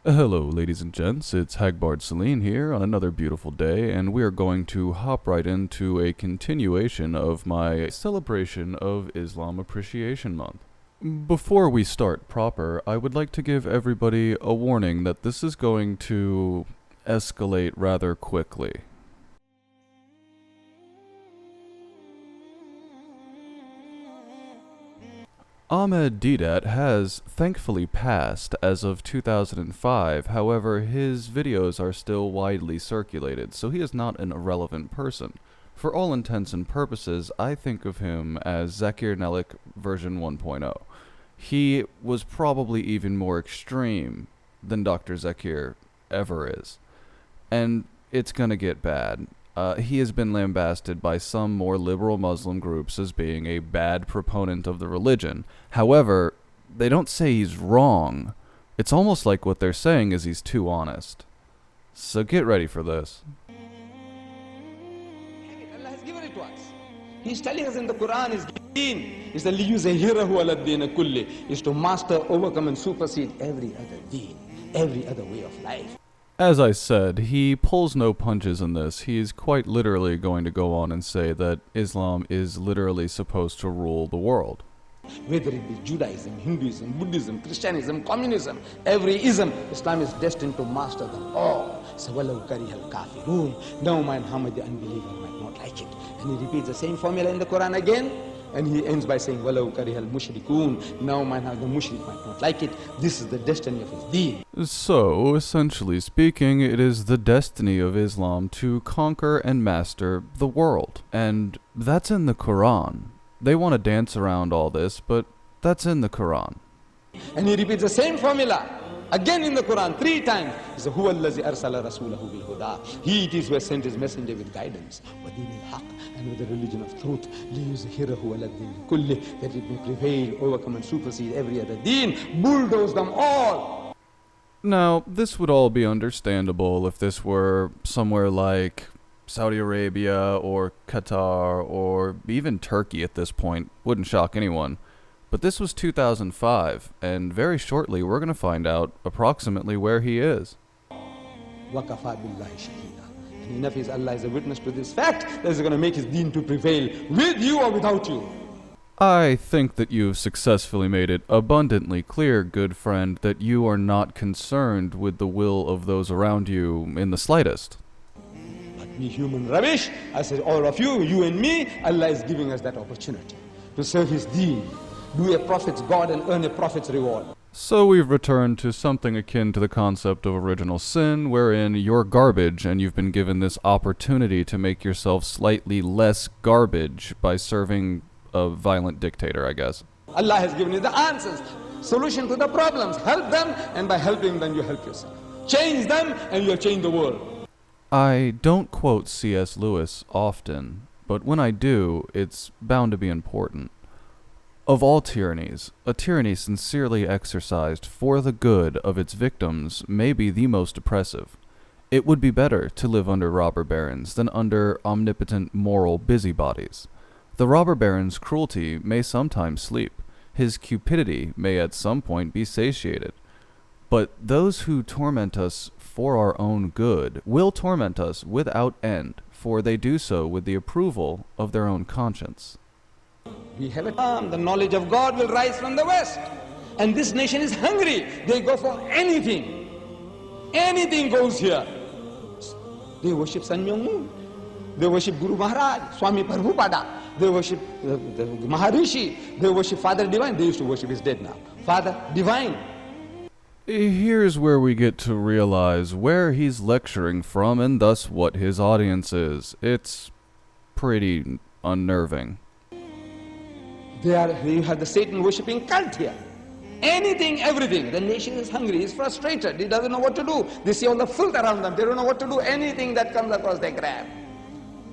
Hello, ladies and gents. It's Hagbard Celine here on another beautiful day, and we are going to hop right into a continuation of my celebration of Islam Appreciation Month. Before we start proper, I would like to give everybody a warning that this is going to escalate rather quickly. Ahmed Deedat has thankfully passed as of 2005, however, his videos are still widely circulated, so he is not an irrelevant person. For all intents and purposes, I think of him as Zakir Nelik version 1.0. He was probably even more extreme than Dr. Zakir ever is. And it's gonna get bad. He has been lambasted by some more liberal Muslim groups as being a bad proponent of the religion. However, they don't say he's wrong. It's almost like what they're saying is he's too honest. So get ready for this. Allah has given it to us. He's telling us in the Quran is deen is is to master, overcome and supersede every other deen, every other way of life. As I said, he pulls no punches in this. He is quite literally going to go on and say that Islam is literally supposed to rule the world. Whether it be Judaism, Hinduism, Buddhism, Christianism, communism, every ism, Islam is destined to master them all. So, وَلَوْ كَرِهَ الْكَافِرُونَ, no mind how much the unbeliever might not like it. And he repeats the same formula in the Quran again. And he ends by saying, وَلَوْ كَرِهَ الْمُشْرِكُونَ, no mind how the mushrik might not like it. This is the destiny of his deen. So, essentially speaking, it is the destiny of Islam to conquer and master the world. And that's in the Quran. They want to dance around all this, but that's in the Quran. And he repeats the same formula again in the Quran 3 times. He says, هُوَ الَّذِي أَرْسَلَ رَسُولَهُ بِالْهُدَى. He it is who has sent his messenger with guidance, وَدِينِ الْحَقِّ, and with the religion of truth, لِيُظْهِرَهُ عَلَى الدِّينِ كُلِّهِ, that it may prevail, overcome and supersede every other deen, bulldoze them all. Now, this would all be understandable if this were somewhere like Saudi Arabia or Qatar or even Turkey at this point. Wouldn't shock anyone. But this was 2005, and very shortly we're going to find out approximately where he is. وَكَفَى بِاللَّهِ شَهِيدًا. And enough is Allah is a witness to this fact that is going to make his deen to prevail with you or without you. I think that you've successfully made it abundantly clear, good friend, that you are not concerned with the will of those around you in the slightest. But me human rubbish, I say all of you, you and me, Allah is giving us that opportunity to serve his deen, do a prophet's God and earn a prophet's reward. So we've returned to something akin to the concept of original sin, wherein you're garbage and you've been given this opportunity to make yourself slightly less garbage by serving a violent dictator, I guess. Allah has given you the answers, solution to the problems. Help them, and by helping them you help yourself. Change them and you'll change the world. I don't quote C.S. Lewis often, but when I do, it's bound to be important. Of all tyrannies, a tyranny sincerely exercised for the good of its victims may be the most oppressive. It would be better to live under robber barons than under omnipotent moral busybodies. The robber baron's cruelty may sometimes sleep, his cupidity may at some point be satiated. But those who torment us for our own good will torment us without end, for they do so with the approval of their own conscience. We have a time, the knowledge of God will rise from the west. And this nation is hungry. They go for anything. Anything goes here. They worship Sun Myung Moon. They worship Guru Maharaj, Swami Prabhupada. They worship the Maharishi. They worship Father Divine. They used to worship, he's dead now. Father Divine. Here's where we get to realize where he's lecturing from and thus what his audience is. It's pretty unnerving. You have the Satan worshipping cult here. Anything, everything. The nation is hungry, he's frustrated, he doesn't know what to do. They see all the filth around them, they don't know what to do. Anything that comes across, they grab.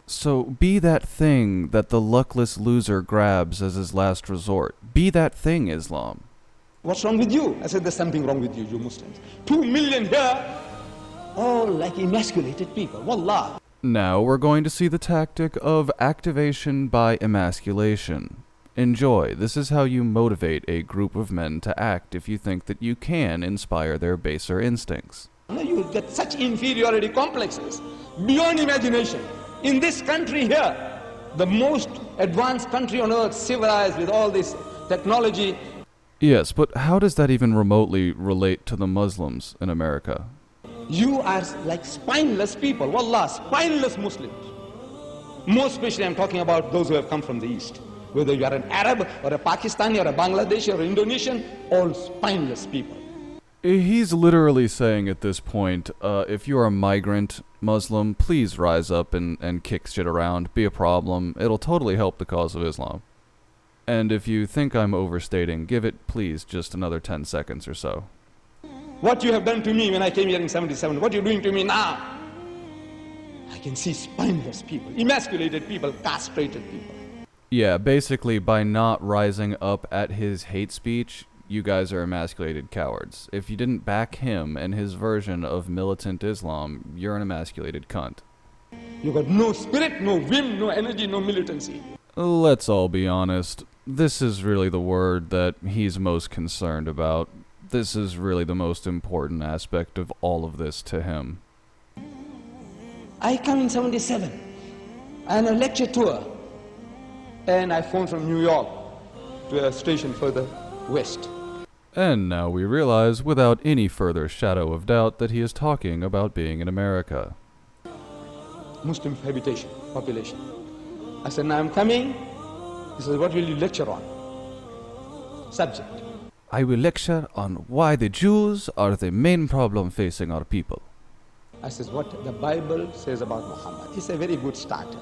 So be that thing that the luckless loser grabs as his last resort. Be that thing, Islam. What's wrong with you? I said, there's something wrong with you Muslims. 2 million here, all like emasculated people. Wallah. Now we're going to see the tactic of activation by emasculation. Enjoy. This is how you motivate a group of men to act if you think that you can inspire their baser instincts. You get such inferiority complexes beyond imagination. In this country here, the most advanced country on earth, civilized with all this technology. Yes, but how does that even remotely relate to the Muslims in America? You are like spineless people, wallah, spineless Muslims. Most especially I'm talking about those who have come from the East. Whether you are an Arab or a Pakistani or a Bangladeshi or Indonesian, all spineless people. He's literally saying at this point, if you're a migrant Muslim, please rise up and kick shit around, be a problem. It'll totally help the cause of Islam. And if you think I'm overstating, give it, please, just another 10 seconds or so. What you have done to me when I came here in 77, what you're doing to me now. I can see spineless people, emasculated people, castrated people. Yeah, basically, by not rising up at his hate speech, you guys are emasculated cowards. If you didn't back him and his version of militant Islam, you're an emasculated cunt. You got no spirit, no vim, no energy, no militancy. Let's all be honest. This is really the word that he's most concerned about. This is really the most important aspect of all of this to him. I come in 77, I on a lecture tour, and I phoned from New York to a station further west. And now we realize, without any further shadow of doubt, that he is talking about being in America. Muslim habitation, population. I said, now I'm coming. He says, what will you lecture on? Subject. I will lecture on why the Jews are the main problem facing our people. I says, what the Bible says about Muhammad. It's a very good starter.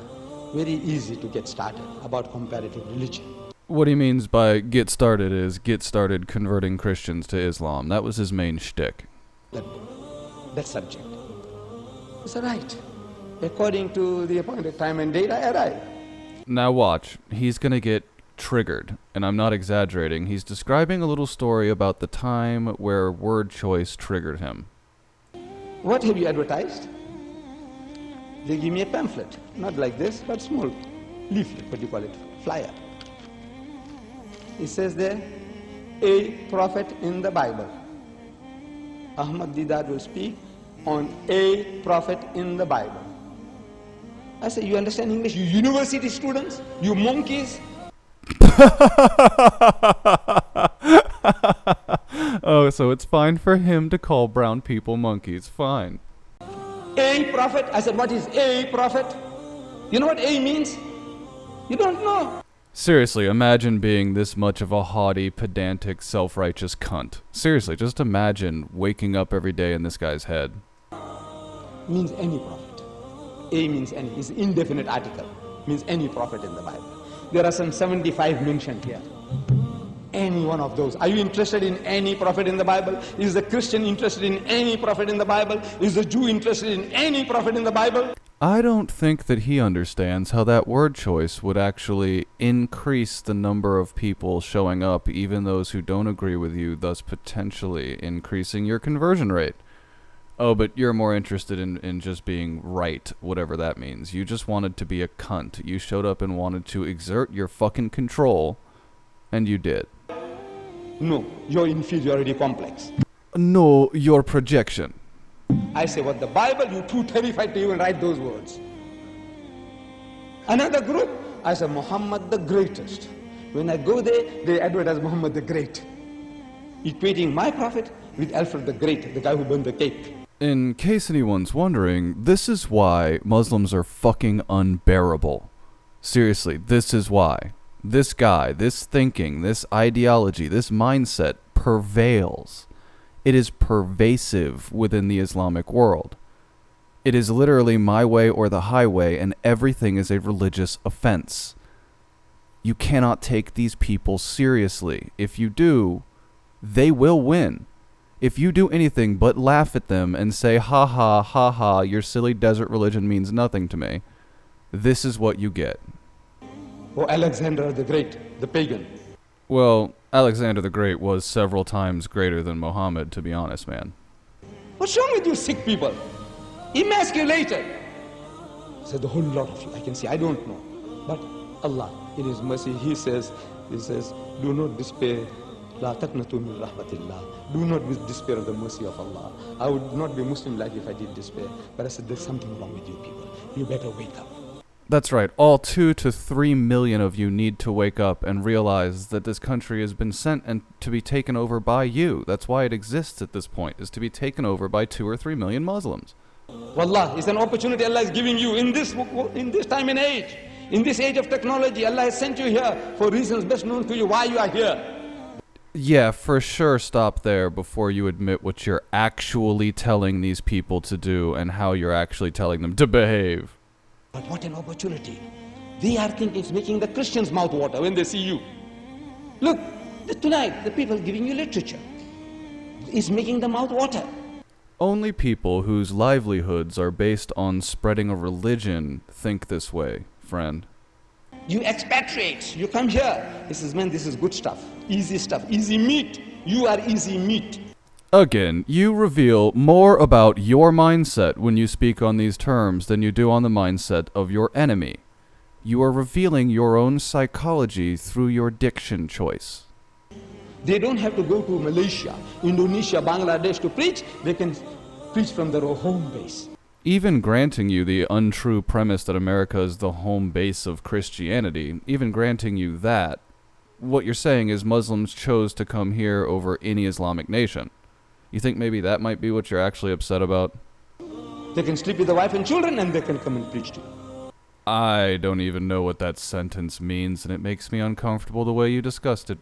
Very easy to get started about comparative religion. What he means by get started is get started converting Christians to Islam. That was his main shtick. That subject. I said, right. According to the appointed time and date, I arrive. Now watch, he's gonna get triggered, and I'm not exaggerating. He's describing a little story about the time where word choice triggered him. What have you advertised? They give me a pamphlet, not like this, but small leaflet, what do you call it, flyer. It says there, a prophet in the Bible. Ahmad Deedat will speak on a prophet in the Bible. I say, you understand English? You university students? You monkeys? Oh, so it's fine for him to call brown people monkeys. Fine. A prophet? I said, what is a prophet? You know what a means? You don't know. Seriously, imagine being this much of a haughty, pedantic, self-righteous cunt. Seriously, just imagine waking up every day in this guy's head. Means any prophet. A means any. It's an indefinite article. Means any prophet in the Bible. There are some 75 mentioned here. Any one of those. Are you interested in any prophet in the Bible? Is the Christian interested in any prophet in the Bible? Is the Jew interested in any prophet in the Bible? I don't think that he understands how that word choice would actually increase the number of people showing up, even those who don't agree with you, thus potentially increasing your conversion rate. Oh, but you're more interested in just being right, whatever that means. You just wanted to be a cunt. You showed up and wanted to exert your fucking control, and you did. No, your inferiority complex. No, your projection. I say, what the Bible, you too terrified to even write those words. Another group, I say, Muhammad the greatest. When I go there, they advertise Muhammad the Great, equating my prophet with Alfred the Great, the guy who burned the cake. In case anyone's wondering, this is why Muslims are fucking unbearable. Seriously, this is why. This guy, this thinking, this ideology, this mindset prevails. It is pervasive within the Islamic world. It is literally my way or the highway, and everything is a religious offense. You cannot take these people seriously. If you do, they will win. If you do anything but laugh at them and say, ha ha, ha ha, your silly desert religion means nothing to me, this is what you get. Oh, Alexander the Great, the pagan. Well, Alexander the Great was several times greater than Muhammad, to be honest, man. What's wrong with you sick people? Emasculated. I said, the whole lot of you, I can see, I don't know. But Allah, in His mercy, He says, He says, do not despair. لا تقنطوا من رحمة الله. Do not despair of the mercy of Allah. I would not be Muslim like if I did despair. But I said, there's something wrong with you people. You better wake up. That's right. All 2 to 3 million of you need to wake up and realize that this country has been sent and to be taken over by you. That's why it exists at this point, is to be taken over by 2 or 3 million Muslims. Wallah, it's an opportunity Allah is giving you in this time and age. In this age of technology, Allah has sent you here for reasons best known to you why you are here. Yeah, for sure stop there before you admit what you're actually telling these people to do and how you're actually telling them to behave. But what an opportunity. They are thinking it's making the Christians' mouth water when they see you. Look, tonight the people giving you literature is making the mouth water. Only people whose livelihoods are based on spreading a religion think this way, friend. You expatriates, you come here. This is, man, this is good stuff, easy meat. You are easy meat. Again, you reveal more about your mindset when you speak on these terms than you do on the mindset of your enemy. You are revealing your own psychology through your diction choice. They don't have to go to Malaysia, Indonesia, Bangladesh to preach. They can preach from their home base. Even granting you the untrue premise that America is the home base of Christianity, even granting you that, what you're saying is Muslims chose to come here over any Islamic nation. You think maybe that might be what you're actually upset about? They can sleep with the wife and children and they can come and preach to you. I don't even know what that sentence means, and it makes me uncomfortable the way you discussed it.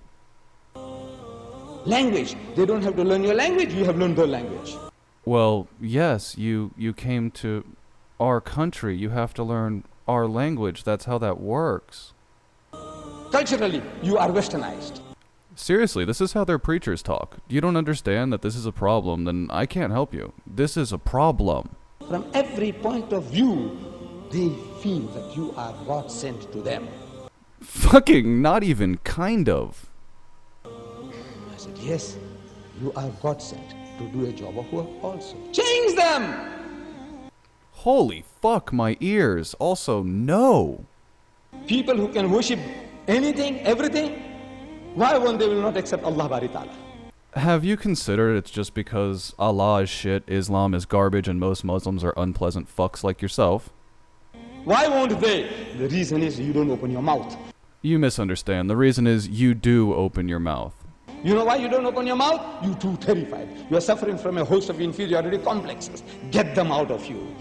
Language. They don't have to learn your language, you have learned their language. Well, yes, you came to our country. You have to learn our language. That's how that works. Culturally, you are westernized. Seriously, this is how their preachers talk. You don't understand that this is a problem, then I can't help you. This is a problem. From every point of view, they feel that you are God sent to them. Fucking not even kind of. I said, yes, you are God sent to do a job of work also. Change them! Holy fuck, my ears. Also, no. People who can worship anything, everything, why won't they will not accept Allah Bari Ta'ala? Have you considered it's just because Allah is shit, Islam is garbage, and most Muslims are unpleasant fucks like yourself? Why won't they? The reason is you don't open your mouth. You misunderstand. The reason is you do open your mouth. You know why you don't open your mouth? You're too terrified. You're suffering from a host of inferiority complexes. Get them out of you.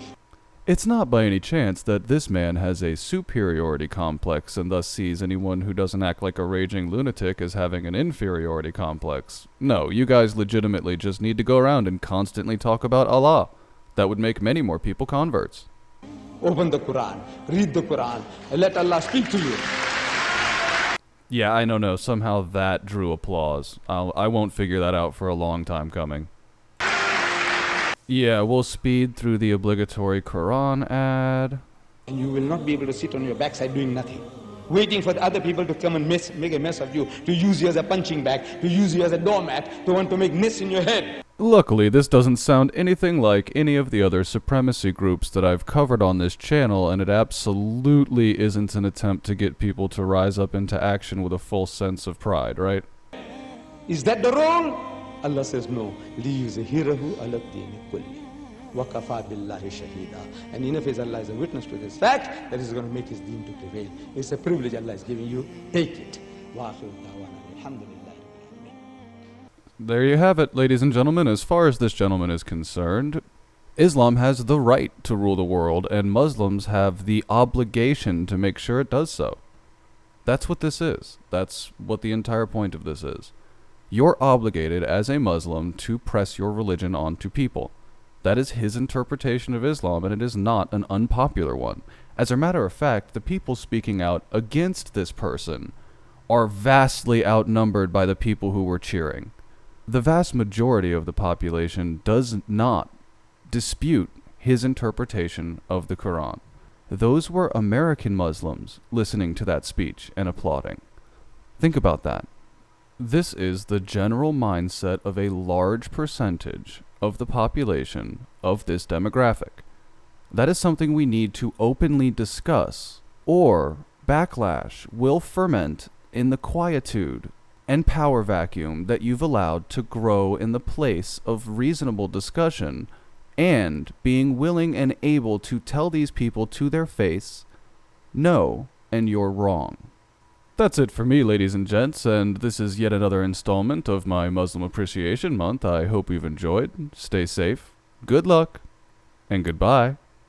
It's not by any chance that this man has a superiority complex and thus sees anyone who doesn't act like a raging lunatic as having an inferiority complex. No, you guys legitimately just need to go around and constantly talk about Allah. That would make many more people converts. Open the Quran, read the Quran, and let Allah speak to you. Yeah, I know, somehow that drew applause. I won't figure that out for a long time coming. Yeah, we'll speed through the obligatory Quran ad. And you will not be able to sit on your backside doing nothing, waiting for the other people to come and make a mess of you, to use you as a punching bag, to use you as a doormat, to want to make nests in your head. Luckily, this doesn't sound anything like any of the other supremacy groups that I've covered on this channel, and it absolutely isn't an attempt to get people to rise up into action with a full sense of pride, right? Is that the role? Allah says no. لِيُزْهِرَهُ عَلَى الدِّينِ كُلِّهِ وَكَفَى بِاللَّهِ شَهِيدًا. And enough is Allah is a witness to this fact that is going to make his deen to prevail. It's a privilege Allah is giving you. Take it. وَآخِرُ دَعْوَانَا الْحَمْدُ لِلَّهِ رَبِّ الْعَالَمِينَ. There you have it, ladies and gentlemen. As far as this gentleman is concerned, Islam has the right to rule the world, and Muslims have the obligation to make sure it does so. That's what this is. That's what the entire point of this is. You're obligated as a Muslim to press your religion onto people. That is his interpretation of Islam, and it is not an unpopular one. As a matter of fact, the people speaking out against this person are vastly outnumbered by the people who were cheering. The vast majority of the population does not dispute his interpretation of the Quran. Those were American Muslims listening to that speech and applauding. Think about that. This is the general mindset of a large percentage of the population of this demographic. That is something we need to openly discuss, or backlash will ferment in the quietude and power vacuum that you've allowed to grow in the place of reasonable discussion and being willing and able to tell these people to their face, no, and you're wrong. That's it for me, ladies and gents, and this is yet another installment of my Muslim Appreciation Month. I hope you've enjoyed. Stay safe, good luck, and goodbye.